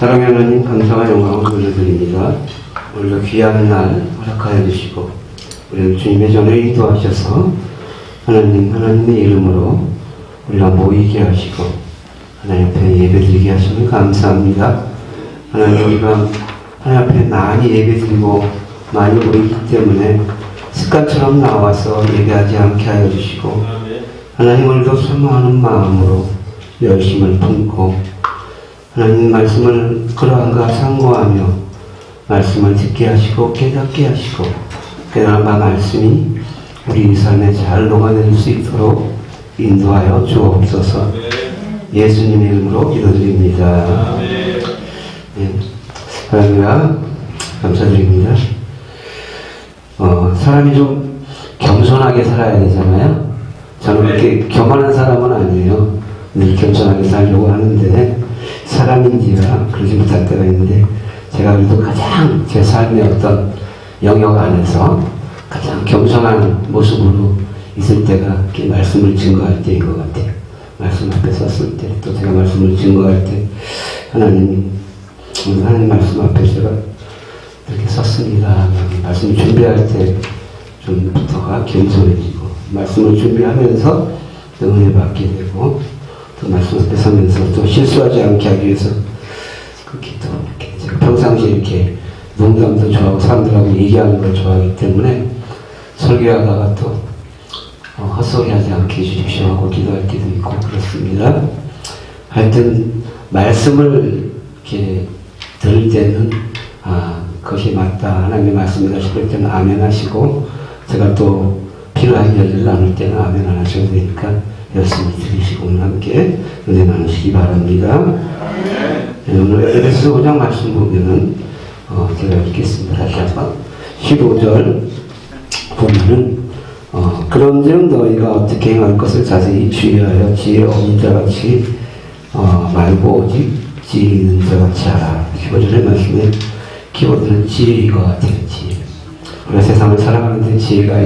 사랑의 하나님, 감사와 영광을 돌려드립니다. 오늘도 귀한 날 허락하여 주시고 우리를 주님의 전에 인도하셔서 하나님의 이름으로 우리가 모이게 하시고 하나님 앞에 예배드리게 하시니 감사합니다. 하나님, 우리가 하나님 앞에 많이 예배드리고 많이 모이기 때문에 습관처럼 나와서 예배하지 않게 하여 주시고, 하나님 오늘도 사모하는 마음으로 열심을 품고 하나님 말씀을 그러한가 상고하며 말씀을 듣게 하시고 깨닫게 하시고, 깨달은 바 말씀이 우리 삶에 잘 녹아낼 수 있도록 인도하여 주옵소서. 예수님의 이름으로 기도드립니다. 네, 하나님과 감사드립니다. 사람이 좀 겸손하게 살아야 되잖아요. 저는 그렇게 교만한 사람은 아니에요. 늘 겸손하게 살려고 하는데 사람인지라 그러지 못할 때가 있는데, 제가 그래도 가장 제 삶의 어떤 영역 안에서 가장 겸손한 모습으로 있을 때가 이렇게 말씀을 증거할 때인 것 같아요. 말씀 앞에 섰을 때, 또 제가 말씀을 증거할 때, 하나님 말씀 앞에 제가 이렇게 섰습니다. 말씀 준비할 때 좀부터가 겸손해지고, 말씀을 준비하면서 또 은혜 받게 되고, 또 말씀 앞에 서면서 또 실수하지 않게 하기 위해서 그렇게 또 이렇게 제가 평상시에 이렇게 농담도 좋아하고 사람들하고 얘기하는 걸 좋아하기 때문에 설교하다가 또 헛소리 하지 않게 해주십시오 하고 기도할 때도 있고 그렇습니다. 하여튼 말씀을 이렇게 들을 때는 그것이 맞다, 하나님의 말씀이다 싶을 때는 아멘 하시고, 제가 또 필요한 이야기를 나눌 때는 아멘 안 하셔도 되니까 열심히 들으시고 함께 은혜 나누시기 바랍니다. 네, 오늘 에베소서 5장 말씀 보면은 제가 읽겠습니다. 다시 한번 15절 보면은 그런즉 너희가 어떻게 행할 것을 자세히 주의하여 지혜 없는 자같이 말고 오직 지혜 있는 자같이 하라. 15절의 말씀에 키워드는 지혜인 것 같아요. 지혜. 우리가 세상을 살아가는데 지혜가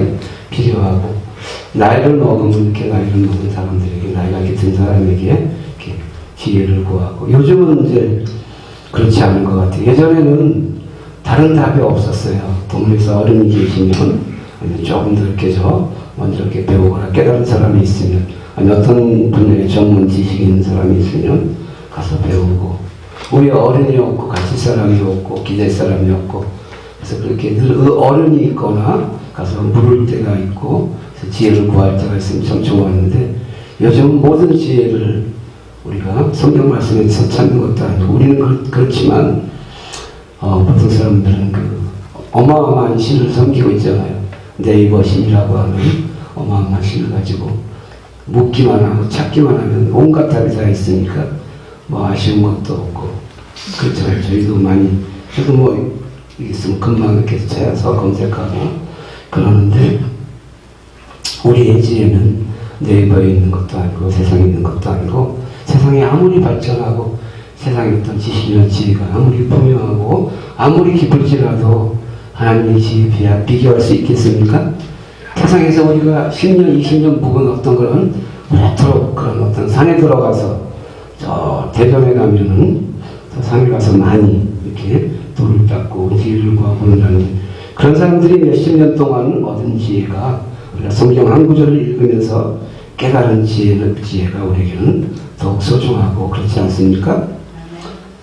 필요하고, 나이를 먹으면 이렇게 나이를 먹은 사람들에게, 나이가 이렇게 든 사람에게 이렇게 지혜를 구하고, 요즘은 이제 그렇지 않은 것 같아요. 예전에는 다른 답이 없었어요. 동네에서 어른이 계시면, 아니면 조금 더 이렇게 먼저 이렇게 배우거나 깨달은 사람이 있으면, 아니면 어떤 분야에 전문 지식이 있는 사람이 있으면 가서 배우고, 우리 어른이 없고 같이 사람이 없고 기댈 사람이 없고, 그래서 그렇게 늘 어른이 있거나 가서 물을 때가 있고 지혜를 구할 때가 있으면 참 좋았는데, 요즘 모든 지혜를 우리가 성경 말씀에서 찾는 것도 아니고, 우리는 그렇지만 보통 사람들은 그 어마어마한 신을 섬기고 있잖아요. 네이버 신이라고 하는 어마어마한 신을 가지고 묻기만 하고 찾기만 하면 온갖 답이 다 있으니까 뭐 아쉬운 것도 없고 그렇잖아요. 저희도 많이, 저도 뭐 있으면 금방 이렇게 찾아서 검색하고 그러는데, 우리의 지혜는 네이버에 있는 것도 아니고 세상에 있는 것도 아니고, 세상이 아무리 발전하고 세상의 어떤 지식이나 지혜가 아무리 분명하고 아무리 깊을지라도 하나님의 지혜에 비교할 수 있겠습니까? 세상에서 우리가 10년, 20년 묵은 어떤 그런 오래도록 그런 어떤 산에 들어가서 저 대전에 가면은 저 산에 가서 많이 이렇게 돌을 닦고 지혜를 구하고 온다는, 그런 사람들이 몇십 년 동안 얻은 지혜가 우리가 성경 한 구절을 읽으면서 깨달은 지혜가 우리에게는 더욱 소중하고 그렇지 않습니까?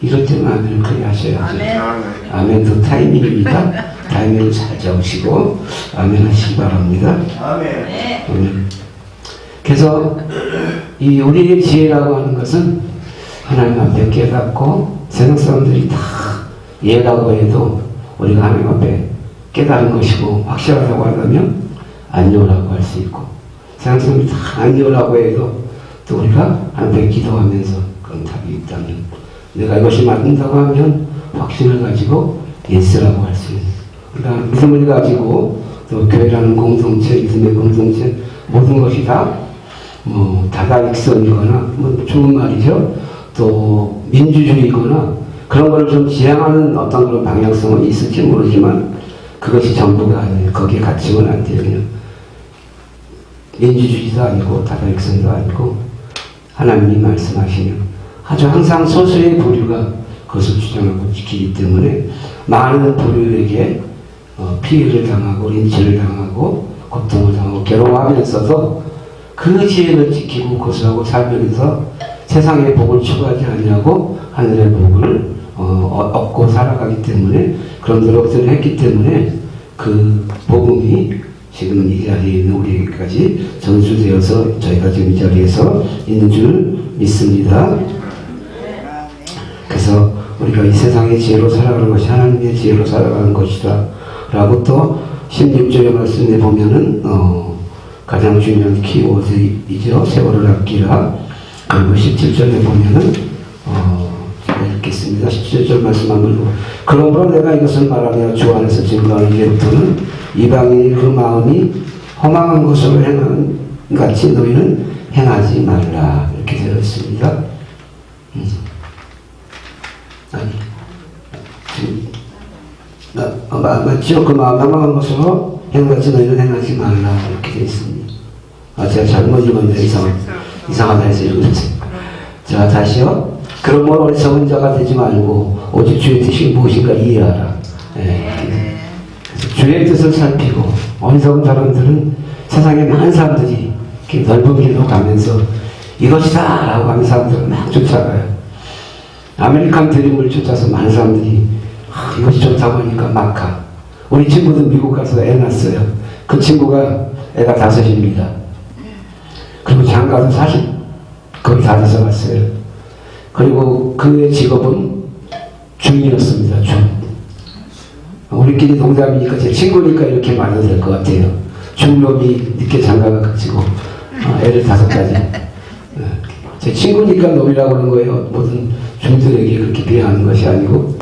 이럴 때는 아멘을 크게 하셔야죠. 아멘도 타이밍입니다. 타이밍을 잘 잡으시고 아멘 하시기 바랍니다. 아멘. 그래서 이 우리의 지혜라고 하는 것은 하나님 앞에 깨닫고, 세상 사람들이 다 예라고 해도 우리가 하나님 앞에 깨달은 것이고 확실하다고 하다면 안요라고 할 수 있고, 세상 사람들이 다 안요라고 해도 또 우리가 하나님 앞에 기도하면서 그런 답이 있다면, 내가 이것이 맞는다고 하면 확신을 가지고 예스라고 할 수 있는, 그러니까 믿음을 가지고 또 교회라는 공동체, 믿음의 공동체, 모든 것이 다 뭐 다다익선이거나 뭐 좋은 말이죠. 또 민주주의거나 그런 걸 좀 지향하는 어떤 그런 방향성은 있을지 모르지만 그것이 전부가 아니에요. 거기에 갇히면 안 돼요. 그냥 민주주의도 아니고 다다익선도 아니고, 하나님이 말씀하시면 아주 항상 소수의 부류가 그것을 주장하고 지키기 때문에 많은 부류에게 피해를 당하고 린치를 당하고 고통을 당하고 괴로워하면서도 그 지혜를 지키고 그것을 살면서 세상의 복을 추구하지 않냐고 하늘의 복을 얻고 살아가기 때문에 그런 노력들을 했기 때문에 그 복음이 지금 이 자리에 있는 우리에게까지 전수되어서 저희가 지금 이 자리에서 있는 줄 믿습니다. 그래서 우리가 이 세상의 지혜로 살아가는 것이 하나님의 지혜로 살아가는 것이다 라고 또 16절의 말씀에 보면은 가장 중요한 키워드이죠. 세월을 아끼라. 그리고 17절에 보면은 제가 읽겠습니다. 17절 말씀 한번 보고 그러므로 내가 이것을 말하며 주 안에서 증거하는 이제부터는 이방인이 그 마음이 허망한 것으로 행하는 같이 너희는 행하지 말라 이렇게 되어 있습니다. 맞죠? 그 마음 허망한 것으로 행하지 너희는 행하지 말라 이렇게 되어 있습니다. 제가 잘못 읽었네요. 이상하다 해서 읽었어요. 자, 다시요. 그러므로 어리석은 자가 되지 말고 오직 주의 뜻이 무엇인가 이해하라. 주의 뜻을 살피고 어리석은 사람들은 세상에 많은 사람들이 이렇게 넓은 길로 가면서 이것이다 라고 하는 사람들을 막 쫓아가요. 아메리칸 드림을 쫓아서 많은 사람들이 이것이 좋다고 하니까 막 가. 우리 친구도 미국 가서 애 낳았어요. 그 친구가 애가 5입니다. 그리고 장가도 사실 거의 다 돼서 갔어요. 그리고 그의 직업은 중이었습니다. 중. 우리끼리 농담이니까 제 친구니까 이렇게 말해도 될 것 같아요. 중놈이 늦게 장가가지고 애를 5가지. 제 친구니까 놈이라고 하는 거예요. 모든 중들에게 그렇게 비하하는 것이 아니고.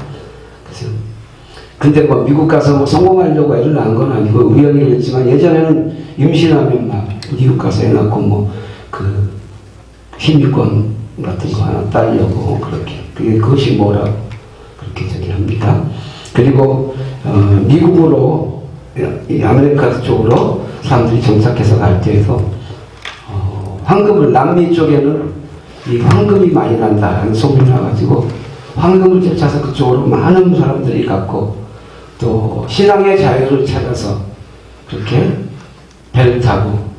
그래서 근데 뭐 미국 가서 뭐 성공하려고 애를 낳은 건 아니고 우연히 그랬지만 예전에는 임신하면 막 미국 가서 애 낳고 뭐 그 힘위권 같은 거 하나 따려고 그렇게 그것이 뭐라고 그렇게 저기 합니다. 그리고 미국으로 이 아메리카 쪽으로 사람들이 정착해서 갈 때에도 황금을 남미 쪽에는 이 황금이 많이 난다라는 소문이 나가지고 황금을 쫓아서 그쪽으로 많은 사람들이 갔고 또 신앙의 자유를 찾아서 그렇게 배를 타고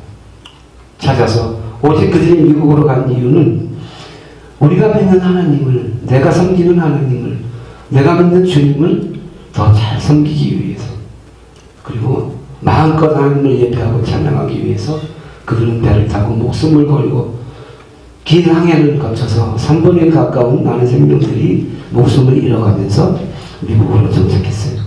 찾아서 오직 그들이 미국으로 간 이유는 우리가 믿는 하나님을 내가 섬기는 하나님을 내가 믿는 주님을 더 잘 섬기기 위해서 그리고 마음껏 하나님을 예배하고 찬양하기 위해서 그들은 배를 타고 목숨을 걸고 긴 항해를 거쳐서 3분에 가까운 많은 생명들이 목숨을 잃어가면서 미국으로 정착했어요.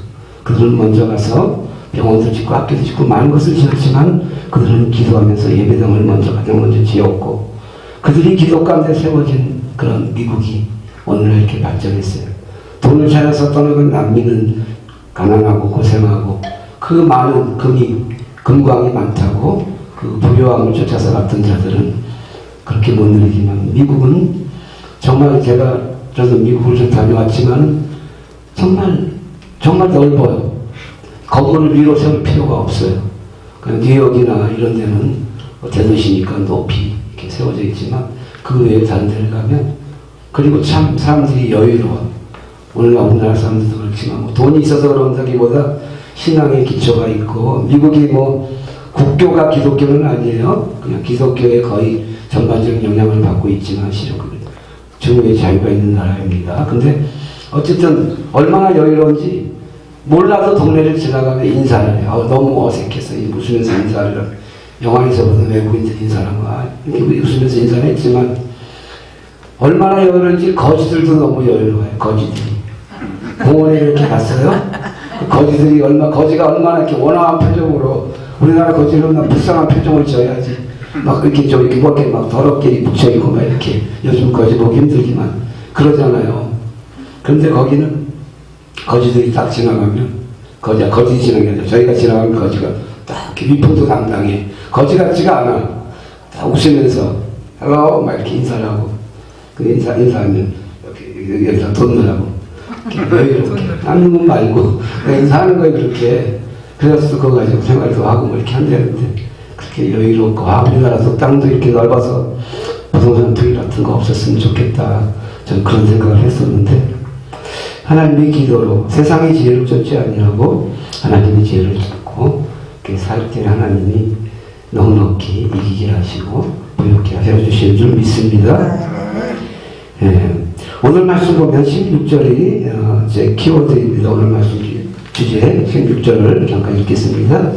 그들은 먼저 가서 병원도 짓고 학교도 짓고 많은 것을 지었지만 그들은 기도하면서 예배당을 가장 먼저 지었고 그들이 기도 가운데 세워진 그런 미국이 오늘날 이렇게 발전했어요. 돈을 찾아서 떠나간 난민은 가난하고 고생하고 그 많은 금광이 많다고 그 부유함을 쫓아서 갔던 자들은 그렇게 못 누리지만 미국은 정말 저도 미국을 좀 다녀왔지만 정말 넓어요. 건물을 위로 세울 필요가 없어요. 그냥 뉴욕이나 이런 데는 대도시니까 높이 이렇게 세워져 있지만 그 외에 다른 데를 가면 그리고 참 사람들이 여유로워. 오늘날 우리나라 사람들도 그렇지만 뭐 돈이 있어서 그런다기보다 신앙의 기초가 있고 미국이 뭐 국교가 기독교는 아니에요. 그냥 기독교의 거의 전반적인 영향을 받고 있지만 실은 종교의 자유가 있는 나라입니다. 근데 어쨌든 얼마나 여유로운지 몰라도 동네를 지나가면 인사를 해요. 너무 어색해서 웃으면서 인사를 해요. 영화에서 보던 외국인들 인사하는 거 이렇게 웃으면서 인사를 했지만 얼마나 여유로운지 거지들도 너무 여유로워요. 거지들이 공원에 이렇게 갔어요. 그 거지가 얼마나 이렇게 원활한 표정으로 우리나라 거지는 불쌍한 표정을 지어야지 막 이렇게 좀 이렇게 막 더럽게 묻혀있고 막 이렇게 요즘 거지 보기 힘들지만 그러잖아요. 그런데 거기는 거지들이 딱 지나가면 거지 지나가면 저희가 지나가면 거지가 딱 이렇게 위풍도 당당해. 거지 같지가 않아. 딱 웃으면서 헬로 막 이렇게 인사를 하고 그 인사하면 여기다 돈 넣으라고 이렇게 남는 건 말고 인사하는 거에 그렇게 그래서 그거 가지고 생활도 하고 뭐 이렇게 한다는데 그렇게 여유롭고 우리나라도 땅도 이렇게 넓어서 부동산 투기 같은 거 없었으면 좋겠다. 저는 그런 생각을 했었는데 하나님의 기도로 세상의 지혜를 쫓지 아니하고 하나님의 지혜를 쫓고 살 때 하나님이 넉넉히 이기게 하시고 부욕케 하여 주실 줄 믿습니다. 오늘 말씀 보면 16절이 제 키워드입니다. 오늘 말씀 주제 16절을 잠깐 읽겠습니다.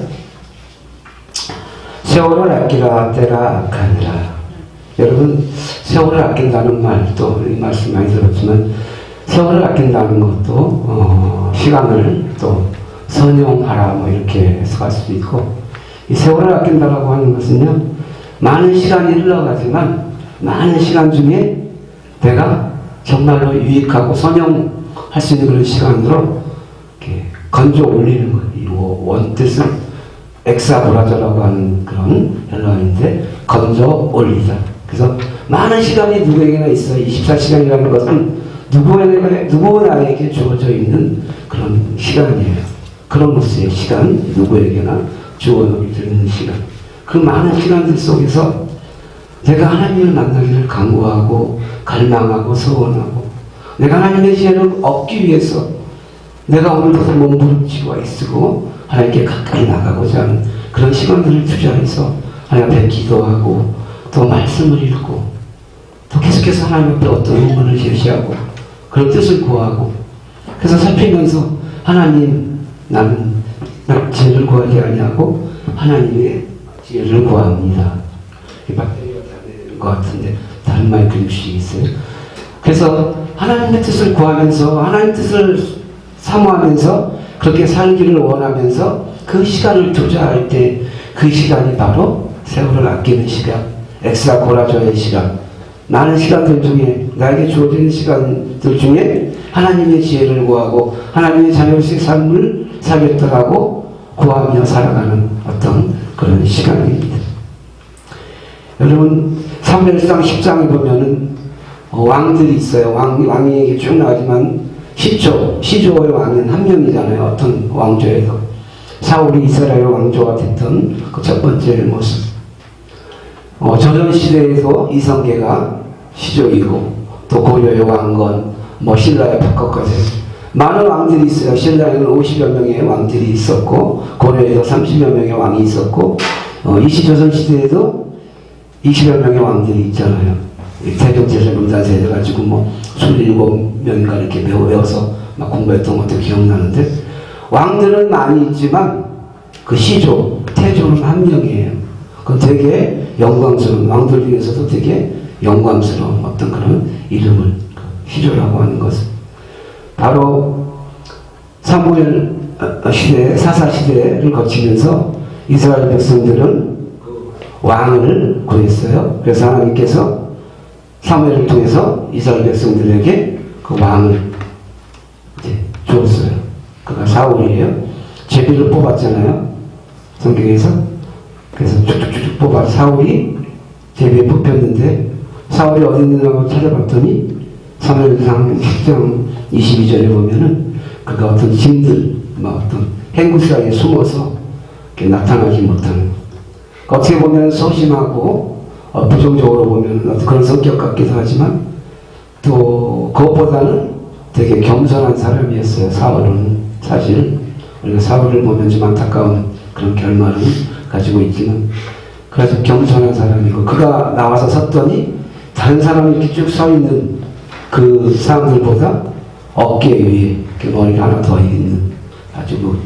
세월을 아끼라 때라 악하니라. 여러분, 세월을 아낀다는 말도 이 말씀 많이 들었지만 세월을 아낀다는 것도 시간을 또 선용하라 뭐 이렇게 해석할 수도 있고, 이 세월을 아낀다라고 하는 것은요, 많은 시간이 흘러가지만 많은 시간 중에 내가 정말로 유익하고 선용할 수 있는 그런 시간으로 이렇게 건져 올리는 것. 이 원뜻은 엑사고라저라고 하는 그런 헬라어인데 건져 올리다. 그래서 많은 시간이 누구에게나 있어요. 24시간이라는 것은 누구나에게 주어져 있는 그런 시간이에요. 크로노스의 시간, 누구에게나 주어져 있는 시간. 그 많은 시간들 속에서 내가 하나님을 만나기를 간구하고 갈망하고 소원하고 내가 하나님의 지혜를 얻기 위해서 내가 오늘부터 몸부림치고 애쓰고 하나님께 가까이 나가고자 하는 그런 시간들을 투자해서 하나님 앞에 기도하고 또 말씀을 읽고 또 계속해서 하나님 앞에 어떤 의문을 제시하고 그런 뜻을 구하고 그래서 살피면서 하나님, 나는 지혜를 구하지 아니하고 하나님의 지혜를 구합니다. 이 배터리가 다 되는 것 같은데 다른 마이크 주시겠어요? 그래서 하나님의 뜻을 구하면서 하나님의 뜻을 사모하면서 그렇게 살기를 원하면서 그 시간을 투자할 때 그 시간이 바로 세월을 아끼는 시간, 엑스라고라저의 시간, 많은 시간들 중에 나에게 주어지는 시간들 중에 하나님의 지혜를 구하고 하나님의 자녀로서의 삶을 살겠다고 구하며 살아가는 어떤 그런 시간입니다. 여러분, 사무엘상 10장에 보면은 왕들이 있어요. 왕에게 쭉 나오지만 시조의 왕은 한 명이잖아요. 어떤 왕조에서 사울이 이스라엘 왕조가 됐던 그 첫 번째 모습. 조선시대에서 이성계가 시조이고 또 고려의 왕건, 신라의 박헌까지 많은 왕들이 있어요. 신라에는 50여 명의 왕들이 있었고 고려에도 30여 명의 왕이 있었고 이시조선시대에도 20여 명의 왕들이 있잖아요. 태종제설, 문단세대 가지고 27명인가 이렇게 외워서 막 공부했던 것도 기억나는데 왕들은 많이 있지만 그 시조, 태조는 한 명이에요. 그건 되게 영광스러운, 왕들 중에서도 되게 영광스러운 어떤 그런 이름을 시조라고 하는 것은 바로 사무엘 시대, 사사 시대를 거치면서 이스라엘 백성들은 왕을 구했어요. 그래서 하나님께서 사무엘을 통해서 이스라엘 백성들에게 그 왕을 이제 주었어요. 그가 사울이에요. 제비를 뽑았잖아요. 성경에서. 그래서 쭉쭉쭉 뽑아 사울이 제비에 뽑혔는데 사울이 어디 있느냐고 찾아봤더니 사무엘상 10장 22절에 보면은 그가 어떤 짐들, 어떤 행구 사이에 숨어서 이렇게 나타나지 못하는, 어떻게 보면 소심하고 부정적으로 보면 그런 성격 같기도 하지만 또 그것보다는 되게 겸손한 사람이었어요. 사울은 사실 우리가 사울을 보면 좀 안타까운 그런 결말을 가지고 있지만 그래서 겸손한 사람이고 그가 나와서 섰더니 다른 사람이 이렇게 쭉 서 있는 그 사람들보다 어깨 위에 머리가 하나 더 있는 아주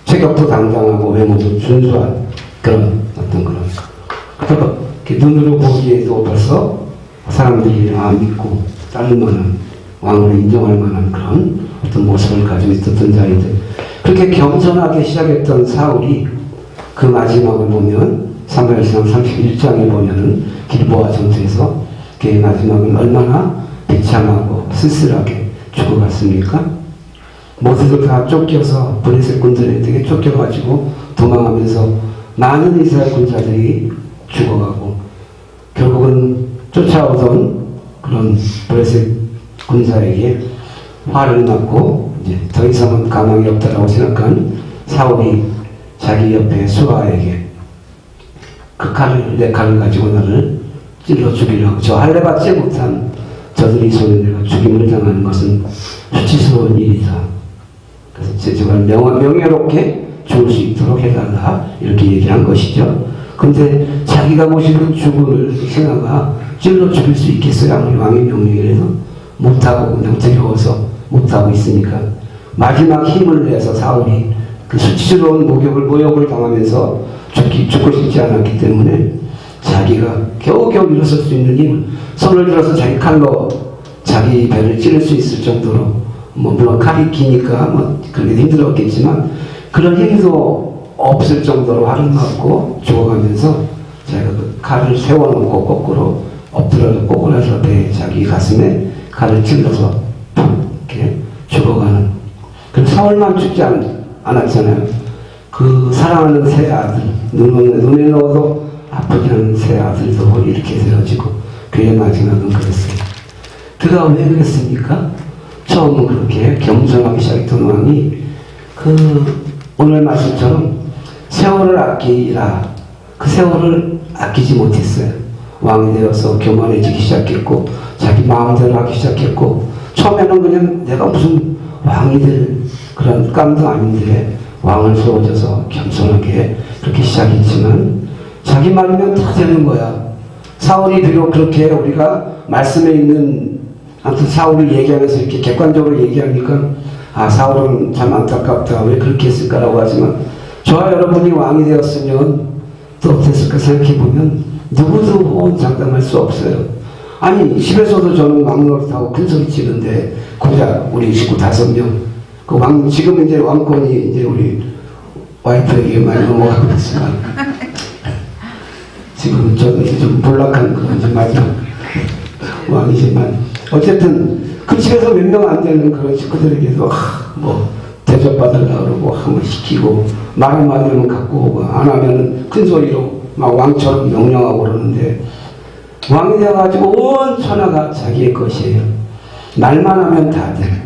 체격도 당당하고 외모도 준수한 그런 어떤 그런 눈으로 보기에도 벌써 사람들이 믿고 따를 만한 왕으로 인정할 만한 그런 어떤 모습을 가지고 있었던 자인데 그렇게 겸손하게 시작했던 사울이 그 마지막을 보면 사무엘상 31장에 보면은 길보아 전투에서 그의 마지막은 얼마나 비참하고 쓸쓸하게 죽어갔습니까? 모두들 다 쫓겨서 브레셋 군들에게 쫓겨가지고 도망하면서 많은 이스라엘 군사들이 죽어가고 결국은 쫓아오던 그런 브레셋 군사에게 화를 났고 이제 더 이상은 가망이 없다라고 생각한 사울이 자기 옆에 수아에게 내 칼을 가지고 나를 찔러 죽이려고 저 할례받지 못한 저들이 손에 내가 죽임을 당하는 것은 수치스러운 일이다. 그래서 제발 명예롭게 죽을 수 있도록 해달라 이렇게 얘기한 것이죠. 근데 자기가 모시는 죽음을 신하가 찔러 죽일 수 있겠어요? 아무리 왕의 명령이라도 못하고 그냥 두려워서 못하고 있으니까 마지막 힘을 내서 사울이 그 수치스러운 모욕을 당하면서 죽고 싶지 않았기 때문에 자기가 겨우겨우 일어설 수 있는 힘을 손을 들어서 자기 칼로 자기 배를 찌를 수 있을 정도로 물론 칼이 기니까 그렇게 힘들었겠지만 그런 힘도 없을 정도로 활을 맞고 죽어가면서 자기가 그 칼을 세워놓고 거꾸로 엎드려서 꼬꾸라서 자기 가슴에 칼을 찔러서 이렇게 죽어가는. 그럼 사울만 죽지 않았잖아요. 그 사랑하는 세 아들, 눈에 넣어도 아프지 않은 세 아들도 이렇게 되어지고 그의 마지막은 그랬어요. 그가 왜 그랬습니까? 처음은 그렇게 겸손하게 시작했던 왕이 오늘 말씀처럼 세월을 아끼라. 그 세월을 아끼지 못했어요. 왕이 되어서 교만해지기 시작했고 자기 마음대로 하기 시작했고 처음에는 그냥 내가 무슨 왕이 될 그런 감도 아닌데 왕을 세워줘서 겸손하게 그렇게 시작했지만 자기 말이면 다 되는 거야. 사울이 비록 그렇게 우리가 말씀에 있는 아무튼 사울을 얘기하면서 이렇게 객관적으로 얘기하니까 사울은 참 안타깝다 왜 그렇게 했을까라고 하지만 저와 여러분이 왕이 되었으면 또 어땠을까 생각해보면 누구도 호언장담할 수 없어요. 아니 집에서도 저는 왕노릇하고 큰소리 치는데 고작 우리 식구 5명 지금 이제 왕권이 이제 우리 와이프에게 많이 넘어가고 있지만 지금 저는 좀 몰락한 그런 마지막 왕이지만 어쨌든 그 집에서 몇 명 안 되는 그런 식구들에게도 대접받으려고 그러고 한번 시키고 말 한마디면 갖고 오고 안 하면 큰 소리로 막 왕처럼 명령하고 그러는데 왕이 되어가지고 온 천하가 자기의 것이에요. 말만 하면 다 돼.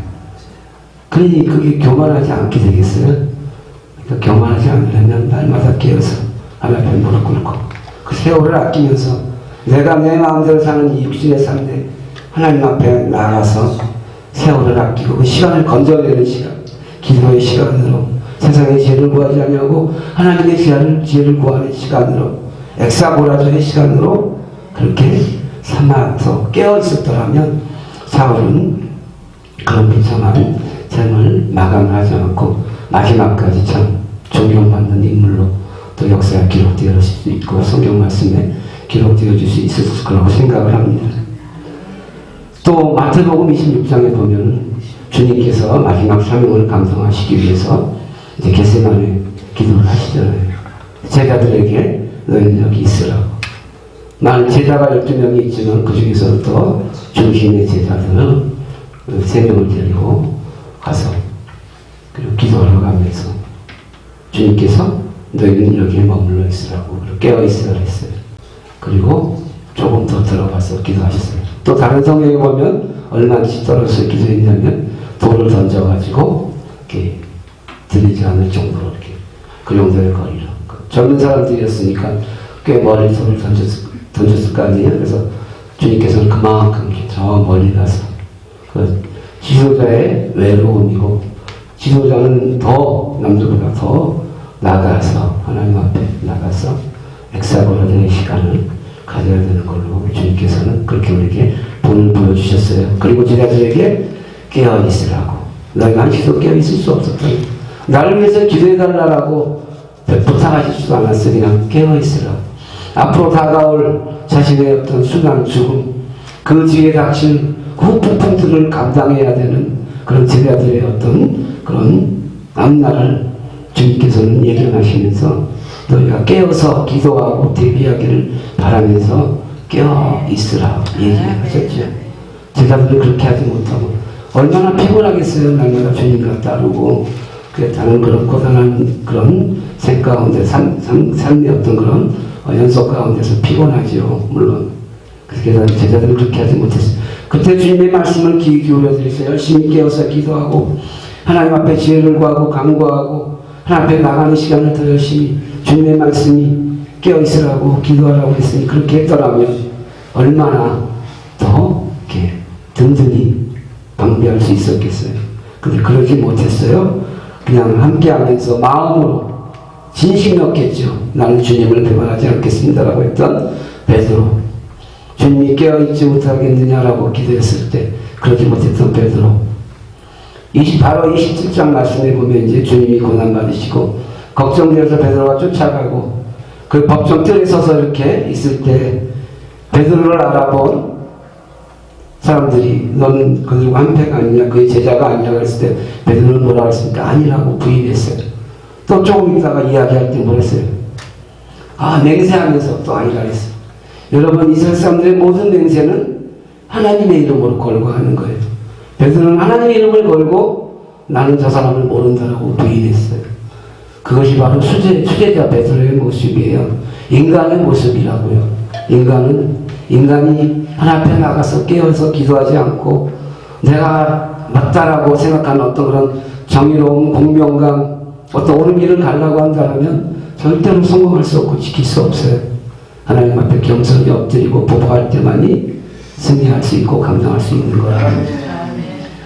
그러니 그게 교만하지 않게 되겠어요? 그러니까 교만하지 않으려면 날마다 깨어서 하나님 앞에 무릎 꿇고 그 세월을 아끼면서 내가 내 마음대로 사는 이 육신의 삶에 하나님 앞에 나가서 세월을 아끼고 그 시간을 건져내는 시간, 기도의 시간으로 세상의 지혜를 구하지 않냐고 하나님의 지혜를 구하는 시간으로 엑사고라조의 시간으로 그렇게 삼아서 깨어 있었더라면 사울은 그런 비참한 삶을 마감하지 않고 마지막까지 참 존경받는 인물로 또 역사에 기록되어 수 있고 성경 말씀에 기록되어질 수 있을 거라고 생각을 합니다. 또 마태복음 26장에 보면 주님께서 마지막 사명을 감당하시기 위해서 이제 겟세마네 기도를 하시잖아요. 제자들에게 너희는 여기 있으라고. 나는 제자가 12명이 있지만 그 중에서도 중심의 제자들은 3명을 데리고 가서 그리고 기도하러 가면서 주님께서 너희는 여기에 머물러 있으라고 깨어 있으라 했어요. 그리고 조금 더 들어가서 기도하셨어요. 또 다른 성경에 보면 얼마든지 떨어져서 기도했냐면 돌을 던져가지고 이렇게 들리지 않을 정도로 이렇게 그 정도의 거리로 젊은 사람들이었으니까 꽤 멀리 돌을 던졌을 거 아니에요. 그래서 주님께서는 그만큼 저 멀리 가서 그 지도자의 외로움이고 지도자는 더 남들보다 더 나가서 하나님 앞에 나가서 엑사고라의 시간을 가져야 되는 걸로 주님께서는 그렇게 우리에게 본을 보여주셨어요. 그리고 제자들에게 깨어 있으라고. 너희가 한시도 깨어 있을 수 없었다. 나를 위해서 기도해달라고 부탁하시지도 않았으니 그냥 깨어 있으라고. 앞으로 다가올 자신의 어떤 순환 죽음 그 뒤에 닥칠 후폭풍들을 감당해야 되는 그런 제자들의 어떤 그런 앞날을 주님께서는 예견하시면서 너희가 깨어서 기도하고 대비하기를 바라면서 깨어 있으라 얘기하셨죠. 제자들은 그렇게 하지 못하고 얼마나 피곤하겠어요. 날마다 주님과 따르고 다른 그런 고단한 그런 생 가운데 삶의 어떤 그런 연속 가운데서 피곤하지요. 물론 그래서 제자들은 그렇게 하지 못했어요. 그때 주님의 말씀을 귀 기울여 드리세요. 열심히 깨어서 기도하고 하나님 앞에 지혜를 구하고 간구하고 하나님 앞에 나가는 시간을 더 열심히 주님의 말씀이 깨어있으라고 기도하라고 했으니 그렇게 했더라면 얼마나 더 이렇게 든든히 방비할 수 있었겠어요. 근데 그러지 못했어요. 그냥 함께하면서 마음으로 진심이었겠죠. 나는 주님을 배반하지 않겠습니다라고 했던 베드로. 주님이 깨어있지 못하겠느냐라고 기도했을 때 그러지 못했던 베드로. 바로 27장 말씀에 보면 이제 주님이 고난받으시고 걱정되어서 베드로가 쫓아가고 그 법정 뜰에 서서 이렇게 있을 때 베드로를 알아본 사람들이 너는 그들과 한패가 아니냐, 그의 제자가 아니냐고 했을 때 베드로는 뭐라고 했습니까? 아니라고 부인했어요. 또 조금 있다가 이야기할 때 뭐랬어요? 맹세하면서 또 아니라 했어요. 여러분, 이스라엘 사람들의 모든 맹세는 하나님의 이름으로 걸고 하는 거예요. 베드로는 하나님의 이름을 걸고 나는 저 사람을 모른다라고 부인했어요. 그것이 바로 수제자 베드로의 모습이에요. 인간의 모습이라고요. 인간이 하나님 앞에 나가서 깨어서 기도하지 않고 내가 맞다라고 생각하는 어떤 그런 정의로운 공명감, 어떤 옳은 길을 가려고 한다면 절대로 성공할 수 없고 지킬 수 없어요. 하나님 앞에 겸손히 엎드리고 보복할 때만이 승리할 수 있고 감당할 수 있는 거라.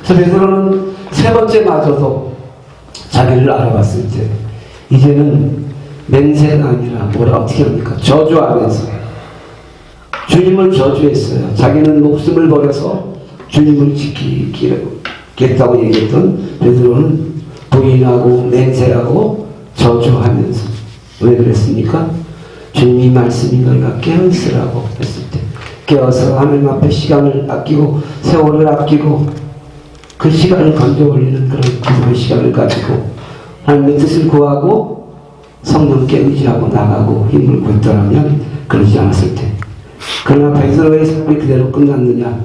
그래서 베드로는 세 번째마저도 자기를 알아봤을 때 이제는 맹세가 아니라 어떻게 합니까? 저주하면서 주님을 저주했어요. 자기는 목숨을 버려서 주님을 지키겠다고 얘기했던 베드로는 부인하고 맹세하고 저주하면서. 왜 그랬습니까? 주님이 말씀이 너희가 깨어있으라고 했을 때 깨어서 하나님 앞에 시간을 아끼고 세월을 아끼고 그 시간을 건져 올리는 그런 기도의 시간을 가지고 하나님의 뜻을 구하고 성령께 의지하고 나가고 힘을 굳더라면 그러지 않았을 때. 그러나 베드로의 삶이 그대로 끝났느냐?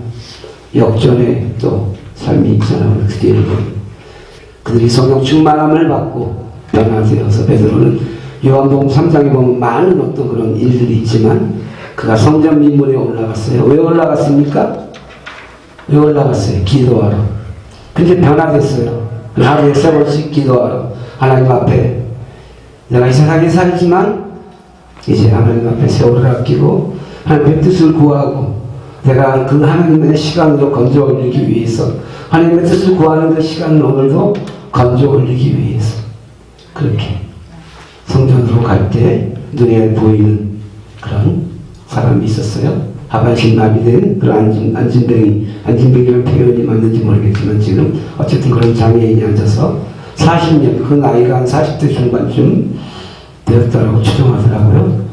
역전의 또 삶이 있잖아요. 그 뒤를 보면 그들이 성령 충만함을 받고 변화되어서 베드로는 요한복음 3장에 보면 많은 어떤 그런 일들이 있지만 그가 성전 민문에 올라갔어요. 왜 올라갔습니까? 왜 올라갔어요? 기도하러. 근데 변화됐어요. 하루에 3번씩 기도하러 하나님 앞에 내가 이 세상에 살지만 이제 하나님 앞에 세월을 아끼고 하나님의 뜻을 구하고 내가 그 하나님의 시간으로 건져 올리기 위해서 하나님의 뜻을 구하는 그 시간을 오늘도 건져 올리기 위해서 그렇게 성전으로 갈 때 눈에 보이는 그런 사람이 있었어요. 하반신 마비된 그런 안진뱅이라는 표현이 맞는지 모르겠지만 지금 어쨌든 그런 장애인이 앉아서 40년, 그 나이가 한 40대 중반쯤 되었다라고 추정하더라고요.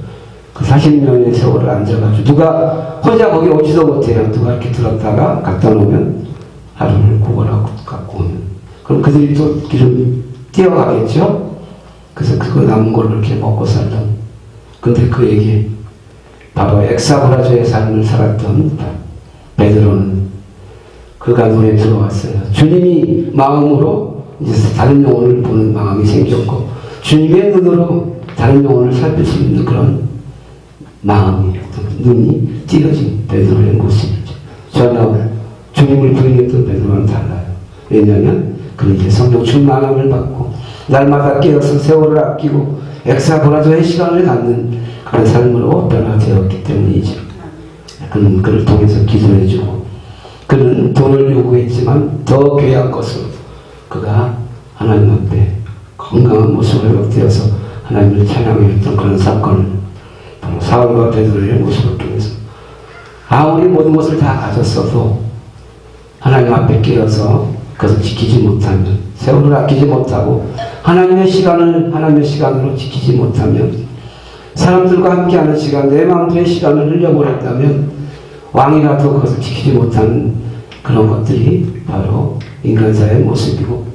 그 40년의 세월을 앉아가지고 누가 혼자 거기 오지도 못해요. 누가 이렇게 들었다가 갖다 놓으면 하루를 구걸하고 갖고 오면 그럼 그들이 또 길을 뛰어가겠죠. 그래서 그거 남은 걸로 이렇게 먹고 살던. 근데 그에게 바로 엑사브라조의 삶을 살았던 베드로는 그가 눈에 들어왔어요. 주님이 마음으로 이제 다른 영혼을 보는 마음이 생겼고 주님의 눈으로 다른 영혼을 살필 수 있는 그런 마음이 눈이 찢어진 베드로의 모습이죠. 전혀 주님을 부인했던 베드로는 달라요. 왜냐하면 그는 이제 성령 충만함을 받고 날마다 깨어서 세월을 아끼고 엑사브라조의 시간을 갖는 그런 삶으로 변화되었기 때문이죠. 그는 그를 통해서 기도해주고 그는 돈을 요구했지만 더 귀한 것으로 그가 하나님 앞에 건강한 모습을 회복되어서 하나님을 찬양했던 그런 사건을 바로 사울과 베드로의 모습을 통해서 아무리 모든 것을 다 가졌어도 하나님 앞에 깨어서 그것을 지키지 못하면 세월을 아끼지 못하고 하나님의 시간으로 지키지 못하면 사람들과 함께하는 시간, 내 마음대로의 시간을 흘려버렸다면 왕이라도 그것을 지키지 못하는 그런 것들이 바로 인간사의 모습이고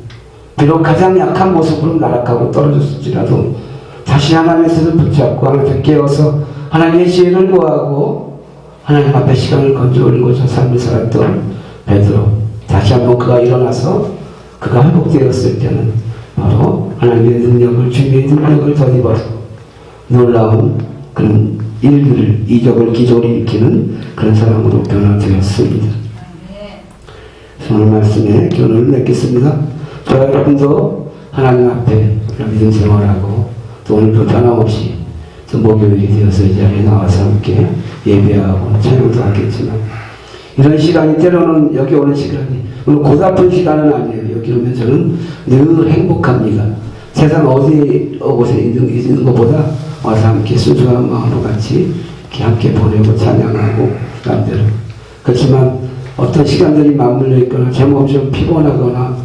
비록 가장 약한 모습으로 나락하고 떨어졌을지라도 다시 하나님의 뜻을 붙잡고 하나님 앞에 깨어서 하나님의 지혜를 구하고 하나님 앞에 시간을 건져 올리고자 삶을 살았던 베드로. 다시 한번 그가 일어나서 그가 회복되었을 때는 바로 하나님의 능력을, 주님의 능력을 덧입어서 놀라운 그런 일들을, 이적을, 기적을 일으키는 그런 사람으로 변화되었습니다. 오늘 말씀에 교훈을 맺겠습니다. 저와 여러분도 하나님 앞에 믿음 생활하고 또 오늘도 변함없이 또 목요일이 되어서 이 자리에 나와서 함께 예배하고 찬양도 하겠지만 이런 시간이 때로는 여기 오는 시간이 물론 고달픈 시간은 아니에요. 여기 오면 저는 늘 행복합니다. 세상 어디 곳에 있는 것보다 와서 함께 순수한 마음으로 같이 이렇게 함께 보내고 찬양하고 남대로. 그렇지만 어떤 시간들이 맞물려 있거나 제 몸이 좀 피곤하거나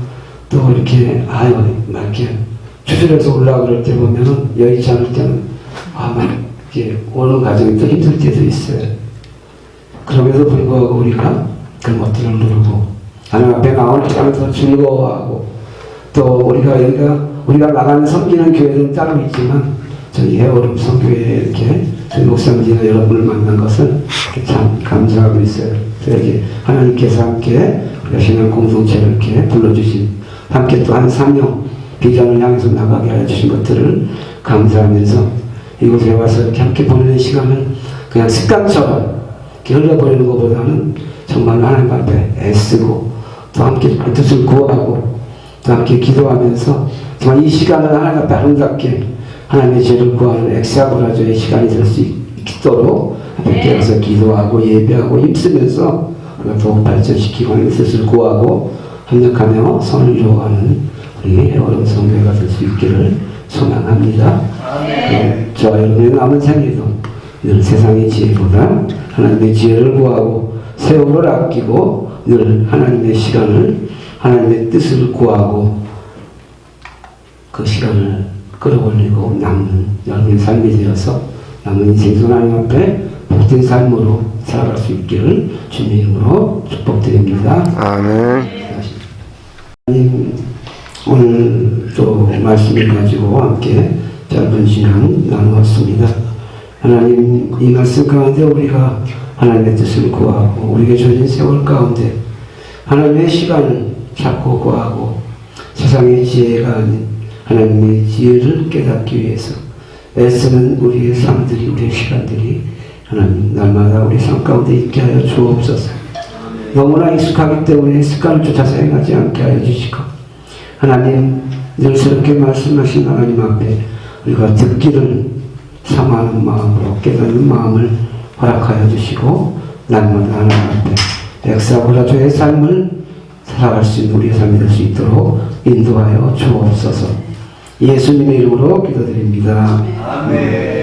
또 이렇게 막 이렇게 추스려서 올라가 그럴 때 보면은 여의치 않을 때는 막 이렇게 오는 과정이 또 힘들 때도 있어요. 그럼에도 불구하고 우리가 그런 것들을 누르고 하나님 앞에 나올 때는 더 즐거워하고 또 우리가 나가는 섬기는 교회는 따로 있지만 저희 해오름 선교회에 이렇게 저희 목사님이나 여러분을 만난 것을 참 감사하고 있어요. 그래서 하나님께서 함께 우리가 신앙 공동체를 이렇게 불러주신 함께 또 한 사명 비전을 향해서 나가게 하여 주신 것들을 감사하면서 이곳에 와서 이렇게 함께 보내는 시간을 그냥 습관처럼 이렇게 흘려보내는 것보다는 정말 하나님 앞에 애쓰고 또 함께 그 뜻을 구하고 또 함께 기도하면서 정말 이 시간을 하나님 앞에 아름답게 하나님의 죄를 구하는 엑사브라조의 시간이 될 수 있도록 함께 와서 기도하고 예배하고 힘쓰면서 우리가 더욱 발전시키고 하나님의 뜻을 구하고 협력하며 선을 이루어가는 우리 어려운 성교회가 될 수 있기를 소망합니다. 저와 여러분의 남은 생에도 늘 세상의 지혜보다 하나님의 지혜를 구하고 세월을 아끼고 늘 하나님의 시간을 하나님의 뜻을 구하고 그 시간을 끌어올리고 남는 여러분의 삶이 되어서 남은 인생 하나님 앞에 복된 삶으로 살아갈 수 있기를 주님의 이름으로 축복드립니다. 아멘. 오늘 또 말씀을 가지고 함께 짧은 시간 나누었습니다. 하나님 이 말씀 가운데 우리가 하나님의 뜻을 구하고 우리에게 주어진 세월 가운데 하나님의 시간을 찾고 구하고 세상의 지혜가 아닌 하나님의 지혜를 깨닫기 위해서 애쓰는 우리의 삶들이 우리의 시간들이 하나님 날마다 우리 삶 가운데 있게 하여 주옵소서. 너무나 익숙하기 때문에 습관을 쫓아서 행하지 않게 하여 주시고 하나님 늘스럽게 말씀하신 하나님 앞에 우리가 듣기를 사모하는 마음으로 깨닫는 마음을 허락하여 주시고 날마다 하나님 앞에 엑사브라조의 삶을 살아갈 수 있는 우리의 삶이 될 수 있도록 인도하여 주옵소서. 예수님의 이름으로 기도드립니다. 아멘.